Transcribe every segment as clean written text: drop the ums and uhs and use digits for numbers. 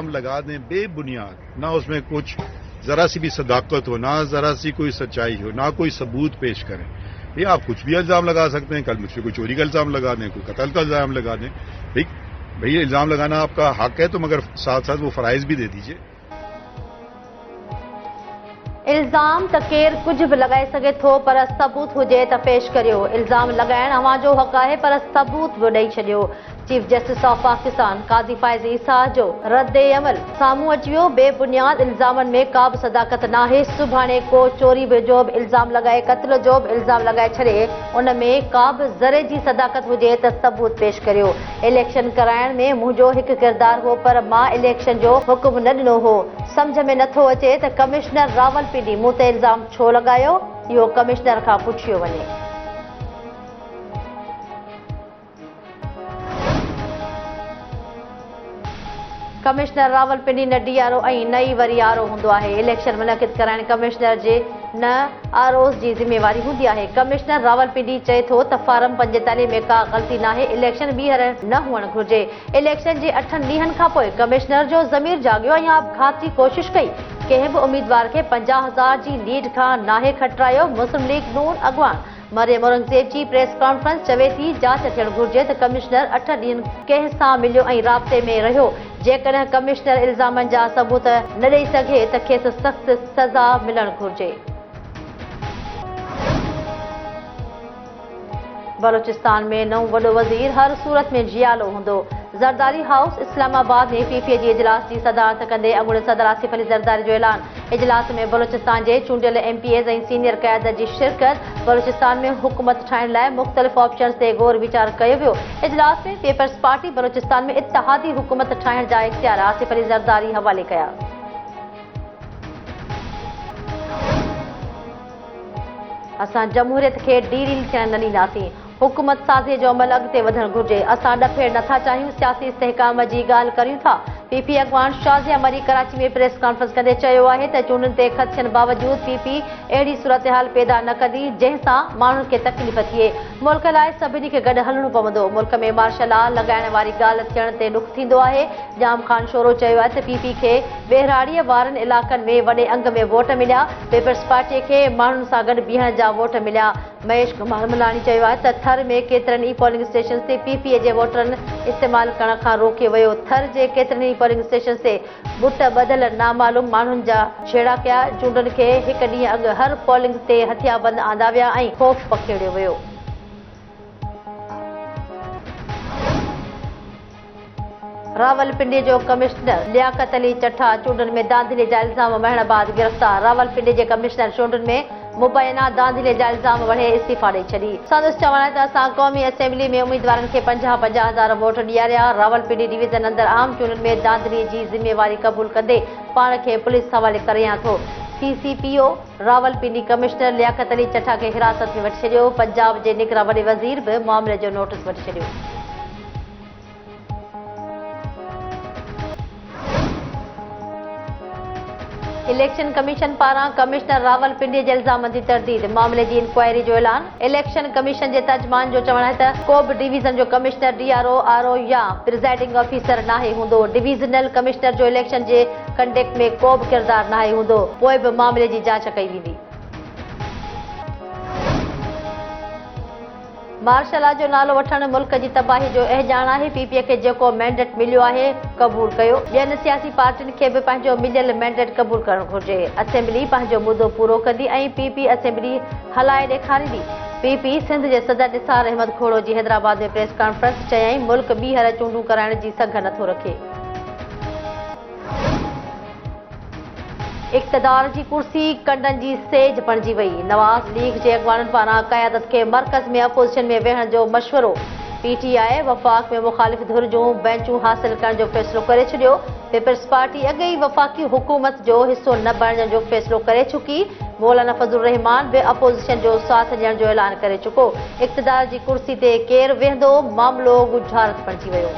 इल्जाम लगा दें बेबुनियाद, ना उसमें कुछ जरा सी भी सदाकत हो, ना जरा सी कोई सच्चाई हो, ना कोई सबूत पेश करें, ये आप कुछ भी इल्जाम लगा सकते हैं। कल मुझसे कोई चोरी का इल्जाम लगा दें, कोई कत्ल का इल्जाम लगा दें। भाई इल्जाम लगाना आपका हक है, तो मगर साथ साथ वो फराइज भी दे दीजिए। इल्जाम त केर कुछ भी लगाए सके थो, पर सबूत हुजे त पेश करियो। इल्जाम लगाइण अवां जो हक़ आहे, पर सबूत बि ॾेई छॾियो। चीफ जस्टिस ऑफ पाकिस्तान काज़ी फ़ाइज़ ईसा जो रद्द अमल साम्हूं अची वियो। बेबुनियाद इल्ज़ामनि में का बि सदाकत नाहे। सुभाणे को चोरी जो बि इल्ज़ाम लॻाए, क़त्ल जो बि इल्ज़ाम लॻाए छॾे, उन में का बि ज़रे जी सदाकत हुजे त सबूत पेश करियो। इलेक्शन कराइण में मुंहिंजो हिकु किरदारु हो, पर मां इलेक्शन जो हुकुम न ॾिनो हो। सम्झ में नथो अचे त कमिश्नर रावलपिंडी मूं ते इल्ज़ाम छो लॻायो, इहो कमिश्नर खां पुछियो वञे। कमिश्नर रावलपिंडी न डीआरओ ऐं न ई वरी आरओ हूंदो आहे। इलेक्शन मुनक़िद कराइण कमिश्नर जे न आरओ जी ज़िम्मेवारी हूंदी आहे। कमिश्नर रावलपिंडी चए थो त फार्म 45 में का ग़लती नाहे, इलेक्शन ॿीहर न हुअणु घुर्जे। इलेक्शन जे 8 ॾींहनि खां पोइ कमिश्नर जो ज़मीर जाॻियो ऐं आपघाती कोशिश कई। कंहिं बि उम्मीदवार खे 50,000 जी लीड खां नाहे खटरायो। मुस्लिम लीग नून अॻवान मरियम औरंगज़ेब जी प्रेस कॉन्फ्रेंस चवे थी जांच थियणु घुर्जे त कमिश्नर 8 ॾींहनि कंहिं सां मिलियो ऐं राब्ते में रहियो। जेकॾहिं कमिश्नर इल्ज़ामनि जा सबूत न ॾेई सघे त खेसि सख़्त सज़ा मिलणु घुर्जे। बलोचिस्तान में नओं वॾो वज़ीर हर सूरत में जियालो हूंदो। ज़रदारी हाउस इस्लामाबाद में पीपीए जी इजलास जी सदारत कंदे अॻूणे सदर आसिफ अली ज़रदारी जो ऐलान। इजलास में बलोचिस्तान जे चूंडियल एमपीएज़ ऐं सीनियर क़यादत जी शिरकत। बलोचिस्तान में हुकूमत ठाहिण लाइ मुख़्तलिफ़ ऑप्शन्स ते गौर वीचार कयो वियो। इजलास में पीपल्स पार्टी बलोचिस्तान में इत्तिहादी हुकूमत ठाहिण जा इख्तियार आसिफ अली ज़रदारी हवाले कया। असां जमहूरियत खे ढील थियण न ॾींदासीं। हुकूमत साज़ीअ जो अमल अॻिते वधणु घुर्जे। असां ॾफेड़ नथा चाहियूं, सियासी इस्तेहकाम जी ॻाल्हि करियूं था। पीपी अॻवान शाज़िया मरी कराची में प्रेस कॉन्फ्रेंस कंदे चयो आहे त चूंडनि ते ख़त थियण बावजूद पीपी अहिड़ी सूरतहाल पैदा न कंदी जंहिंसां माण्हुनि खे तकलीफ़ थिए। मुल्क लाइ सभिनी खे गॾु हलणो पवंदो। मुल्क में मार्शल लॉ लॻाइण वारी ॻाल्हि थियण ते ॾुख थींदो आहे। जाम ख़ान शोरो चयो आहे त पीपी खे ॿेहराड़ीअ वारनि इलाइक़नि में वॾे अंग में वोट मिलिया। पीपल्स पार्टीअ खे माण्हुनि सां गॾु बीहण जा वोट मिलिया। महेश कुमार मलाणी चयो आहे त थर में केतिरनि ई पोलिंग स्टेशन ते पीपीए जे वोटरनि इस्तेमालु करण खां रोकियो वियो। थर जे केतिरनि ई पोलिंग स्टेशन ते बुट बदल नामालूम माण्हुनि जा छेड़ा कया। चूंडनि खे हिकु ॾींहुं अॻु हर पोलिंग ते हथियाबंद आंदा विया ऐं ख़ौफ़ पखेड़ियो वियो। रावलपिंडी जो कमिश्नर लियाकत अली चट्ठा चूंडनि में धांधली जा इल्ज़ाम वहण बाद गिरफ़्तार। रावलपिंडी जे कमिश्नर चूंडनि में मुबैना धांधली जा इल्ज़ाम वड़े इस्तीफ़ा ॾेई छॾी। संदसि चवण आहे त असां क़ौमी असेंबली में उम्मीदवारनि खे 50-50 हज़ार वोट ॾियारिया। रावलपिंडी डिवीज़न अंदरि आम चूंडनि में धांधली जी ज़िम्मेवारी क़बूल कंदे पाण खे पुलिस हवाले करियां थो। सीसीपीओ रावलपिंडी कमिश्नर लियाकत अली चट्ठा खे हिरासत में वठी छॾियो। पंजाब जे निकिरा वॾे वज़ीर बि मामले जो नोटिस वठी छॾियो। इलेक्शन कमीशन पारां कमिश्नर रावलपिंडी जे इल्ज़ामनि जी तरदीद। मामले जी इंक्वायरी जो ऐलान। इलेक्शन कमीशन जे तर्जमान जो चवणु आहे त को बि डिवीज़न जो कमिश्नर डीआरओ आरओ या प्रिज़ाइडिंग ऑफिसर नाहे हूंदो। डिवीज़नल कमिश्नर जो इलेक्शन जे कंडक्ट में को बि किरदारु नाहे हूंदो। पोइ बि मामले जी जांच कई वेंदी। मार्शल लॉ जो नालो वठण मुल्क जी तबाही जो अहजान आहे। पीपीए खे जेको मैंडेट मिलियो आहे क़बूल कयो। ॿियनि सियासी पार्टियुनि खे बि पंहिंजो मिलियल मैंडेट क़बूल करणु घुर्जे। असेंबली पंहिंजो मुदो पूरो कंदी ऐं पीपी असेंबली हलाए ॾेखारींदी। पीपी सिंध जे सदर निसार अहमद खोड़ो जी हैदराबाद में प्रेस कॉन्फ्रेंस चयाईं मुल्क ॿीहर चूंडूं कराइण जी सघ नथो रखे। इक़्तिदार जी कुर्सी कंडनि जी सेज बणिजी वई। नवाज़ लीग जे अॻवाननि पारां क़यादत खे मर्कज़ में अपोज़िशन में वेहण जो मशवरो। पीटीआई वफ़ाक़ में मुख़ालिफ़ धुर जूं बेंचूं हासिल करण जो फ़ैसिलो करे छॾियो। पीपल्स पार्टी अॻे ई वफ़ाक़ी हुकूमत जो हिसो न बणजण जो फ़ैसिलो करे चुकी। मौलाना फज़लुर रहमान बि अपोज़िशन जो साथ ॾियण जो ऐलान करे चुको। इक़्तिदार जी कुर्सी ते केरु वेहंदो मामिलो गुझारत बणिजी वियो।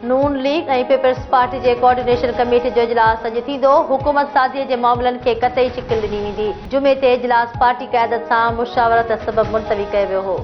नून लीग ऐं पीपल्स पार्टी जे कोऑर्डिनेशन कमेटी जो इजलास अॼु थींदो। हुकूमत साज़ीअ जे मामलनि खे क़तई शिकिल ॾिनी वेंदी। जुमे ते इजलास पार्टी क़यादत सां मुशावरत सबबि मुलतवी कयो वियो हो।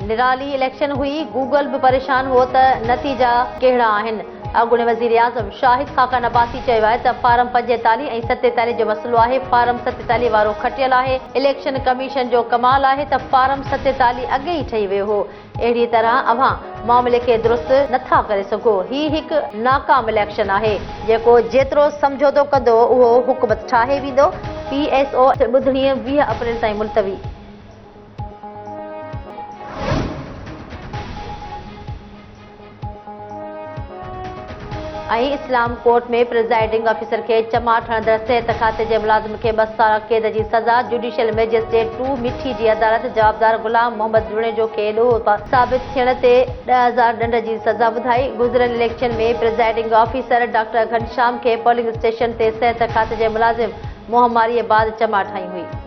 निराली इलेक्शन हुई, गूगल भी परेशान हो त नतीजा कहिड़ा आहिनि। अॻूणे वज़ीर आज़म शाहिद खाकान अब्बासी चयो आहे त फारम 45 ऐं 47 जो मसइलो आहे। फारम 47 वारो खटियल आहे। इलेक्शन कमीशन जो कमाल आहे त फारम 47 अॻे ई ठही वियो हो। अहिड़ी तरह अव्हां मामले खे दुरुस्त नथा करे सघो। ही हिकु नाकाम इलेक्शन आहे। जेको जेतिरो समझौतो कंदो उहो हुकूमत ठाहे वेंदो। PSO ॿुधणी 20 अप्रैल ताईं मुलतवी। ऐं इस्लाम कोर्ट में प्रिज़ाइडिंग ऑफिसर खे चमाट हणंदड़ सिहत खाते जे मुलाज़िम खे 2 साल क़ैद जी सज़ा। जुडिशियल मैजिस्ट्रेट 2 मिठी जी अदालत जवाबदार गुलाम मोहम्मद जुणेजो खे ॾोह साबित थियण ते 10,000 ॾंड जी सज़ा ॿुधाई। गुज़िरियल इलेक्शन में प्रिज़ाइडिंग ऑफिसर डॉक्टर घनश्याम खे पोलिंग स्टेशन ते सिहत खाते जे मुलाज़िम मोहमारीअ बाद चमाट हई हुई।